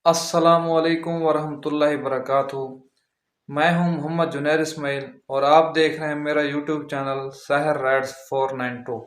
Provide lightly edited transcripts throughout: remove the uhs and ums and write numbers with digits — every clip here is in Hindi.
अस्सलामुअलैकुम वरहमतुल्लाहि वबरकातुहू। मैं हूं मोहम्मद जुनैर इस्माइल और आप देख रहे हैं मेरा यूट्यूब चैनल सहर राइड्स 492।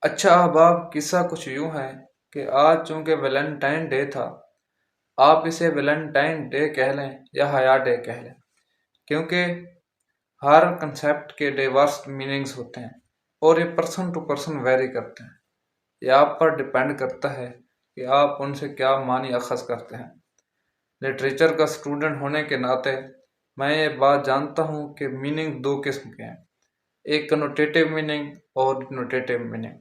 अच्छा अहबाब, किस्सा कुछ यूं है कि आज चूंकि वैलेंटाइन डे था, आप इसे वैलेंटाइन डे कह लें या हया डे कह लें, क्योंकि हर कंसेप्ट के डाइवर्स मीनिंग्स होते हैं और ये पर्सन टू पर्सन वेरी करते हैं। ये आप पर डिपेंड करता है कि आप उनसे क्या मानी अखज़ करते हैं। लिटरेचर का स्टूडेंट होने के नाते मैं ये बात जानता हूँ कि मीनिंग दो किस्म के हैं, एक कनोटेटिव मीनिंग और डिनोटेटिव मीनिंग।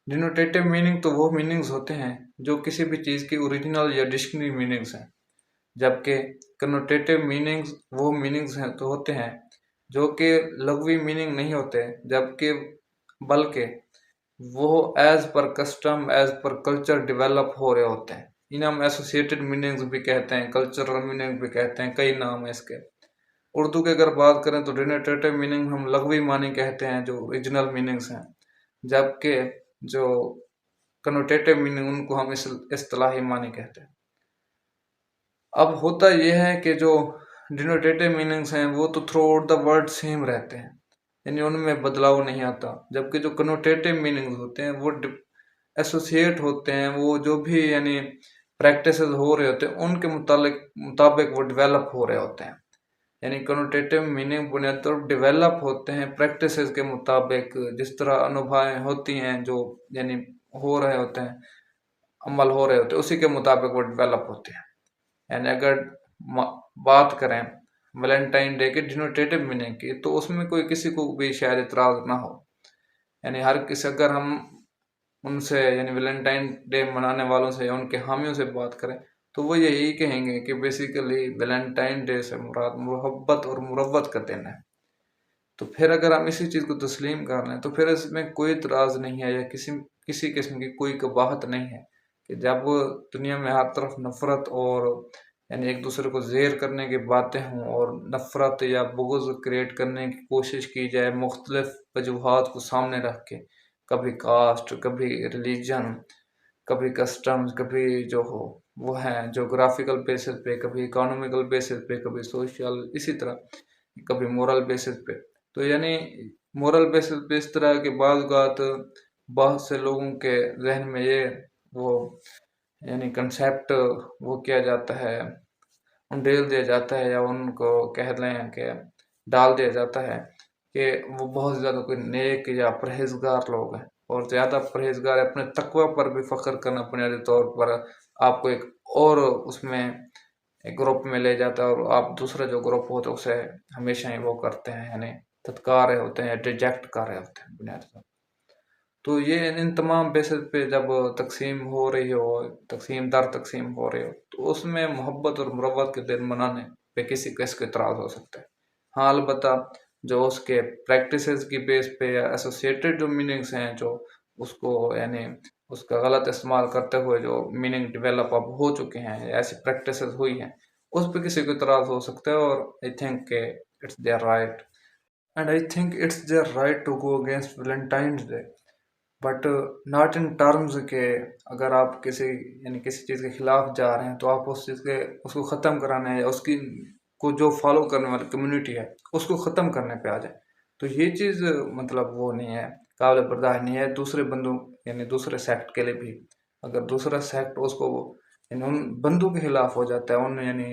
डिनोटेटिव मीनिंग तो वो मीनिंग्स होते हैं जो किसी भी चीज़ की ओरिजिनल या डिक्शनरी मीनिंग्स हैं, जबकि कनोटेटिव मीनिंग्स वो मीनिंग्स हैं तो होते हैं जो कि लघवी मीनिंग नहीं होते, जबकि बल्कि वो as per custom as per culture develop हो रहे होते हैं। इन्हें हम एसोसिएटेड मीनिंग्स भी कहते हैं, कल्चरल मीनिंग भी कहते हैं, कई नाम है इसके। उर्दू की अगर बात करें तो डिनोटेटिव मीनिंग हम लघवी मानी कहते हैं जो ओरिजिनल मीनिंग्स हैं, जबकि जो कनोटेटिव मीनिंग उनको हम इस्तिलाही मानी कहते हैं। अब होता यह है कि जो डिनोटेटिव मीनिंग्स हैं वो तो through out the word same रहते हैं, यानी उनमें बदलाव नहीं आता, जबकि जो कनोटेटिव मीनिंग्स होते हैं वो एसोसिएट होते हैं, वो जो भी यानी प्रैक्टिसेस हो रहे होते हैं उनके मुताबिक वो डेवलप हो रहे होते हैं। यानी कनोटेटिव मीनिंग बुनियादी तौर पर डेवलप होते हैं प्रैक्टिसेस के मुताबिक, जिस तरह अनुभवें होती हैं जो यानी हो रहे होते हैं, अमल हो रहे होते हैं, उसी के मुताबिक वो डेवलप होते हैं। यानी अगर बात करें वैलेंटाइन डे के डिनोटेटिव मीनिंग की, तो उसमें कोई किसी को भी शायद इतराज ना हो। यानी हर किसी, अगर हम उनसे यानी वैलेंटाइन डे मनाने वालों से या उनके हामियों से बात करें तो वो यही कहेंगे कि बेसिकली वैलेंटाइन डे से मुराद मोहब्बत और मुरव्वत का दिन है। तो फिर अगर हम इसी चीज़ को तस्लीम कर लें तो फिर इसमें कोई इतराज़ नहीं है या किसी किसी किस्म की कोई कबाहत नहीं है कि जब दुनिया में हर तरफ नफ़रत और यानी एक दूसरे को ज़ेर करने की बातें हों और नफ़रत या बुग़्ज़ क्रिएट करने की कोशिश की जाए मुख्तलिफ़ वजूहात को सामने रख के, कभी कास्ट, कभी रिलीजन, कभी कस्टम्स, कभी जो हो वो हैं जोग्राफिकल बेसिस पे, कभी इकोनॉमिकल बेसिस पे, कभी सोशल, इसी तरह कभी मोरल बेसिस पे। तो यानी मोरल बेसिस पे इस तरह के बात बहुत से लोगों के जहन में ये वो यानी कंसेप्ट वो किया जाता है, उंडेल दिया जाता है या उनको कह लें कि डाल दिया जाता है कि वो बहुत ज़्यादा कोई नेक या परहेजगार लोग हैं, और ज़्यादा परहेजगार अपने तकवा पर भी फ़ख्र करना बुनियादी तौर पर आपको एक और उसमें एक ग्रुप में ले जाता है, और आप दूसरा जो ग्रुप होता है उसे हमेशा ही वो करते हैं, यानी धत्कार रहे होते हैं, रिजेक्ट कर रहे होते हैं बुनियादी तौर। तो ये इन तमाम बेसिस पे जब तकसीम हो रही हो, तकसीम दर तकसीम हो रही हो, तो उसमें मोहब्बत और मुरव्वत के दिन मनाने पे किसी को इसका इतराज़ हो सकता है। हाँ, अलबत्ता जो उसके प्रैक्टिसेस की बेस पे या एसोसिएटेड जो मीनिंग्स हैं जो उसको यानी उसका गलत इस्तेमाल करते हुए जो मीनिंग डेवलप अब हो चुके हैं या ऐसी प्रैक्टिसेस हुई हैं, उस पे किसी को इतराज़ हो सकता है, और I think it's their right, and I think it's their right to go against Valentine's Day, but not in terms के अगर आप किसी यानी किसी चीज़ के खिलाफ जा रहे हैं तो आप उस चीज़ के उसको ख़त्म कराने या उसकी को जो फॉलो करने वाली कम्युनिटी है उसको ख़त्म करने पे आ जाए, तो ये चीज़ मतलब वो नहीं है, काबिल बर्दाश्त नहीं है दूसरे बंदों यानी दूसरे सेक्ट के लिए भी। अगर दूसरा सेक्ट उसको यानी उन बंदों के खिलाफ हो जाता है, उन यानी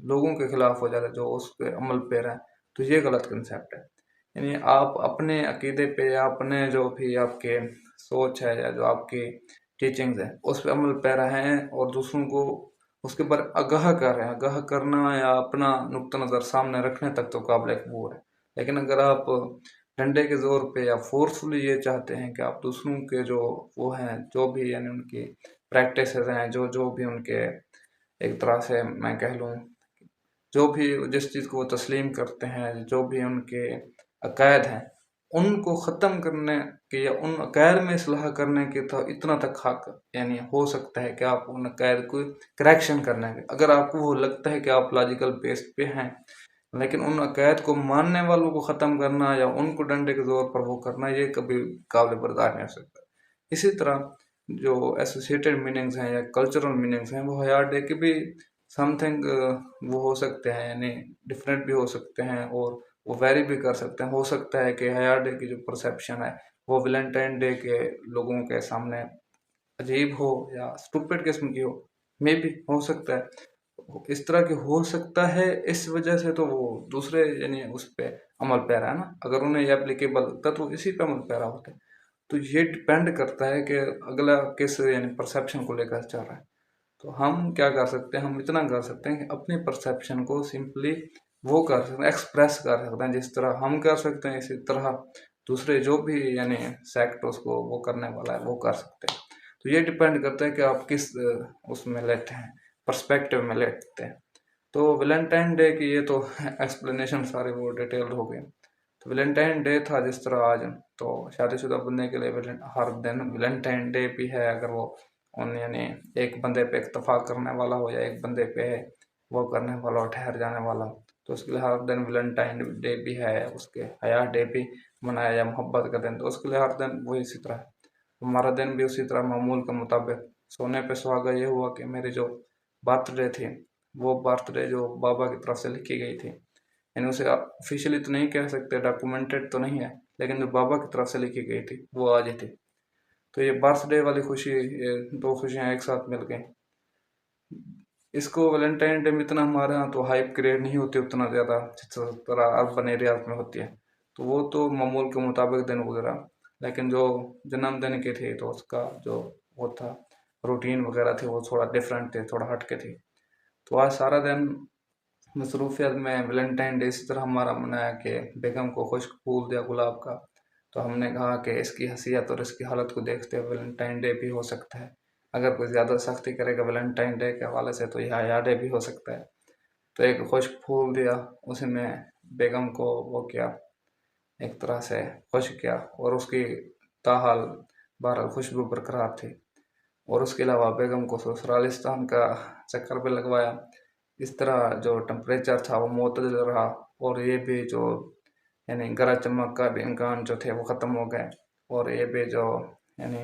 लोगों के खिलाफ हो जाता है जो उसके अमल पैरा है, तो ये गलत कंसेप्ट है। यानी आप अपने अकीदे पे या अपने जो भी आपके सोच है या जो आपकी टीचिंग्स है उस पर अमल पैरा हैं और दूसरों को उसके ऊपर आगाह कर रहे हैं। आगाह करना या अपना नुक्ता नज़र सामने रखने तक तो काबिल कबूल है, लेकिन अगर आप डंडे के ज़ोर पे या फोर्सफुली ये चाहते हैं कि आप दूसरों के जो वो हैं जो भी यानी उनकी प्रैक्टिसेस हैं, जो जो भी उनके एक तरह से मैं कह लूँ जो भी जिस चीज़ को वो तस्लीम करते हैं, जो भी उनके अकायद हैं, उनको ख़त्म करने के या उन अकायद में इस्लाह करने के तो इतना तक हक यानी हो सकता है कि आप उन अकायद को करेक्शन करने के, अगर आपको वो लगता है कि आप लॉजिकल बेस पे हैं, लेकिन उन अकायद को मानने वालों को ख़त्म करना या उनको डंडे के ज़ोर पर वो करना ये कभी काबिल बर्दाश्त नहीं हो सकता। इसी तरह जो एसोसिएटेड मीनिंग्स हैं या कल्चरल मीनिंग्स हैं वो हयात डे के भी समथिंग वो हो सकते हैं, यानी डिफरेंट भी हो सकते हैं और वो वेरी भी कर सकते हैं। हो सकता है कि हयात डे की जो परसेप्शन है वो वैलेंटाइन डे के लोगों के सामने अजीब हो या स्टूपिड किस्म की हो, मे भी हो सकता है। इस तरह की हो सकता है, इस वजह से तो वो दूसरे यानी उस पे अमल पैरा है ना, अगर उन्हें ये एप्लीकेबल लगता तो इसी पे अमल पैरा होता है। तो ये डिपेंड करता है कि अगला किस यानी परसेप्शन को लेकर चल रहा है। तो हम क्या कर सकते हैं, हम इतना कर सकते हैं कि अपनी परसेप्शन को सिंपली वो कर सकते हैं, एक्सप्रेस कर सकते हैं। जिस तरह हम कर सकते हैं इसी तरह दूसरे जो भी यानी सेक्ट उसको वो करने वाला है वो कर सकते हैं। तो ये डिपेंड करता है कि आप किस उसमें लेते हैं, पर्सपेक्टिव में लेते हैं। तो वैलेंटाइन डे की ये तो एक्सप्लेनेशन सारे वो डिटेल्ड हो गए। तो वैलेंटाइन डे था जिस तरह आज, तो शादीशुदा बंदे के लिए हर दिन वैलेंटाइन डे भी है। अगर वो उन यानी एक बंदे पे इत्तेफाक करने वाला हो या एक बंदे पे वो करने वाला हो, ठहर जाने वाला हो, तो उसके लिए हर दिन वैलेंटाइन डे भी है। उसके हयात डे भी मनाया या मोहब्बत का दिन, तो उसके लिए हर दिन वही इसी तरह है। हमारा दिन भी उसी तरह मामूल के मुताबिक सोने पे सुहागा ये हुआ कि मेरी जो बर्थडे थी वो बर्थडे जो बाबा की तरफ से लिखी गई थी, यानी उसे ऑफिशियली तो नहीं कह सकते, डॉक्यूमेंटेड तो नहीं है, लेकिन जो बाबा की तरफ से लिखी गई थी वो आज ही थी। तो ये बर्थडे वाली खुशी, ये दो खुशियाँ एक साथ मिल गई। इसको वैलेंटाइन डे में इतना हमारे यहाँ तो हाइप क्रिएट नहीं होती उतना ज़्यादा जिस तरह अर्बन एरियाज में होती है। तो वो तो मामूल के मुताबिक दिन गुजरा, लेकिन जो जन्मदिन की थी तो उसका जो वो था रूटीन वगैरह थी वो थोड़ा डिफरेंट थे, थोड़ा हटके थी। तो आज सारा दिन मसरूफियत में वैलेंटाइन डे इसी तरह हमारा मनाया कि बेगम को खुश्क फूल दिया गुलाब का। तो हमने कहा कि इसकी हसीयत और इसकी हालत को देखते हुए वैलेंटाइन डे भी हो सकता है। अगर कोई ज़्यादा सख्ती करेगा वैलेंटाइन डे के हवाले से तो यह हया डे भी हो सकता है। तो एक खुश्क फूल दिया, उसने बेगम को वो किया, एक तरह से खुश किया, और उसकी ताहाल बहरहाल खुशबू बरकरार थी। और उसके अलावा बेगम को ससुरालिस्तान का चक्कर भी लगवाया। इस तरह जो टेम्परेचर था वो मुतदल रहा, और ये भी जो यानी गरज चमक का भी इम्कान जो थे वो ख़त्म हो गए। और ये भी जो यानी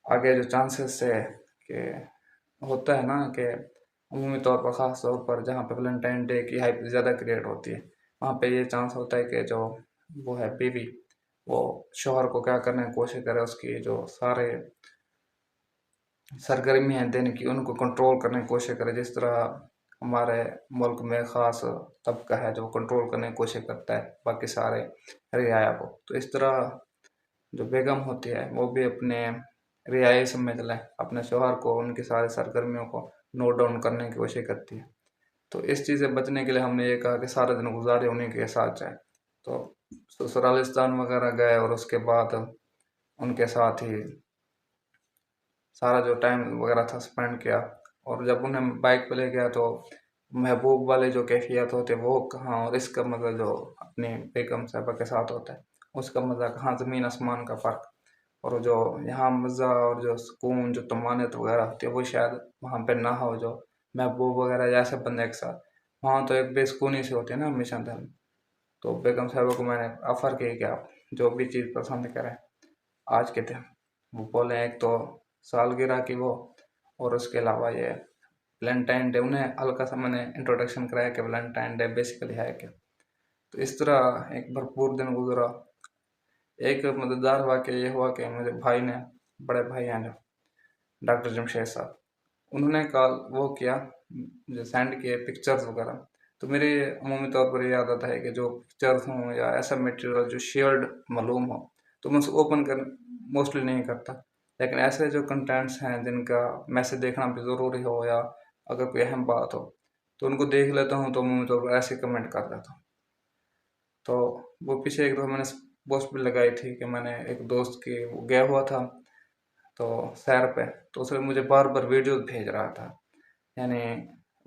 आगे जो चांसेस थे कि होता है ना कि अमूमी तौर पर ख़ास तौर पर जहाँ पे वैलेंटाइन डे की हाइप ज़्यादा क्रिएट होती है, वहाँ पे ये चांस होता है कि जो वो है बीवी, वो शौहर को क्या करने की कोशिश करे, उसकी जो सारे सरगर्मी है दिन की उनको कंट्रोल करने की कोशिश करे। जिस तरह हमारे मुल्क में ख़ास तबका है जो कंट्रोल करने की कोशिश करता है बाकी सारे रियाया को, तो इस तरह जो बेगम होती है वो भी अपने रियाई समझ लें अपने शौहर को, उनकी सारी सरगर्मियों को नोट डाउन करने की कोशिश करती है। तो इस चीज़ से बचने के लिए हमने ये कहा कि सारे दिन गुजारे उन्हीं के साथ जाए। तो ससुरालिस्तान वगैरह गए और उसके बाद उनके साथ ही सारा जो टाइम वगैरह था स्पेंड किया। और जब उन्हें बाइक पे ले गया तो महबूब वाले जो कैफियत होते वो कहाँ, और इसका मज़ा जो अपनी बेगम साहबा के साथ होता है उसका मज़ा कहाँ, ज़मीन आसमान का फ़र्क। और जो यहाँ मज़ा और जो सुकून जो तमानियत वगैरह होती है वो शायद वहाँ पे ना हो, जो महबूब वगैरह जैसे बंदे के साथ। वहाँ तो एक बेसुकूनी सी होती है ना हमेशा दिन। तो बेगम साहबा को मैंने ऑफ़र की कि आप जो भी चीज़ पसंद करें आज के दिन। वो बोले एक तो सालगिरह की वो, और उसके अलावा ये वैलेंटाइन डे, उन्हें हल्का सा मैंने इंट्रोडक्शन कराया कि वैलेंटाइन डे बेसिकली है क्या। तो इस तरह एक भरपूर दिन गुजरा। एक मज़ेदार वाक़या ये हुआ कि मुझे भाई ने, बड़े भाई हैं जो डॉक्टर जमशेद साहब, उन्होंने कॉल वो किया, मुझे सेंड किए पिक्चर्स वगैरह। तो मेरे अमूमी तौर पर ये आदत है कि जो पिक्चर्स हों या ऐसा मटेरियल जो शेयर्ड मालूम हो तो मैं उसको ओपन कर मोस्टली नहीं करता। लेकिन ऐसे जो कंटेंट्स हैं जिनका मैसेज देखना भी ज़रूरी हो या अगर कोई अहम बात हो तो उनको देख लेता हूँ, तो अमूमी तौर पर ऐसे कमेंट कर देता हूँ। तो वो पीछे एक दफ़ा मैंने पोस्ट भी लगाई थी कि मैंने एक दोस्त की वो गया हुआ था तो सैर पे, तो उसने मुझे बार बार वीडियोस भेज रहा था। यानी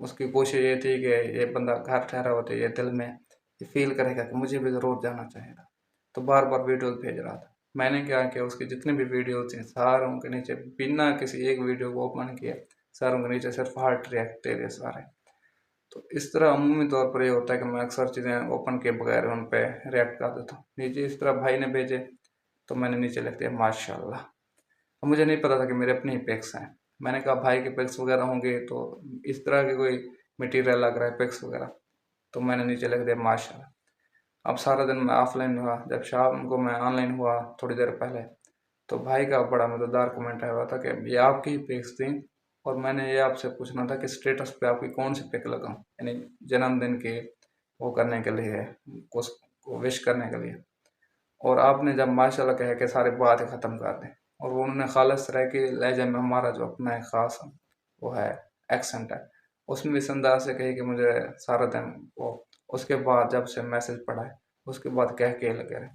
उसकी कोशिश ये थी कि ये बंदा घर ठहरा हो तो ये दिल में ये फील करेगा कि मुझे भी ज़रूर जाना चाहिए। तो बार बार वीडियोस भेज रहा था। मैंने क्या किया, उसकी जितनी भी वीडियोस थी सारों के नीचे बिना किसी एक वीडियो को ओपन किए सारों के नीचे सिर्फ हार्ट रिएक्ट थे सारे। तो इस तरह अमूमी तौर पर ये होता है कि मैं अक्सर चीज़ें ओपन किए बगैर उन पे रिएक्ट कर देता हूँ। नीचे इस तरह भाई ने भेजे तो मैंने नीचे लिख दिया माशाल्लाह। तो मुझे नहीं पता था कि मेरे अपने ही पिक्स हैं। मैंने कहा भाई के पिक्स वगैरह होंगे तो इस तरह के कोई मटेरियल लग रहा है पिक्स वगैरह, तो मैंने नीचे लिख दिया माशाल्लाह। अब सारा दिन मैं ऑफलाइन हुआ, जब शाम को मैं ऑनलाइन हुआ थोड़ी देर पहले, तो भाई का बड़ा मज़ेदार कमेंट आया हुआ था कि ये आपकी ही पिक्स थी और मैंने ये आपसे पूछना था कि स्टेटस पे आपकी कौन सी पिक लगाऊं, यानी जन्मदिन के वो करने के लिए, उसको विश करने के लिए। और आपने जब माशाल्लाह कह के सारे बात ही ख़त्म कर दी, और वो उन्होंने खालिस तरह के लहजे में हमारा जो अपना एक ख़ास वो है एक्सेंट है, उसमें इस अंदाज से कही कि मुझे सारा दिन वो, उसके बाद जब से मैसेज पढ़ा है उसके बाद कह के लगे रहे।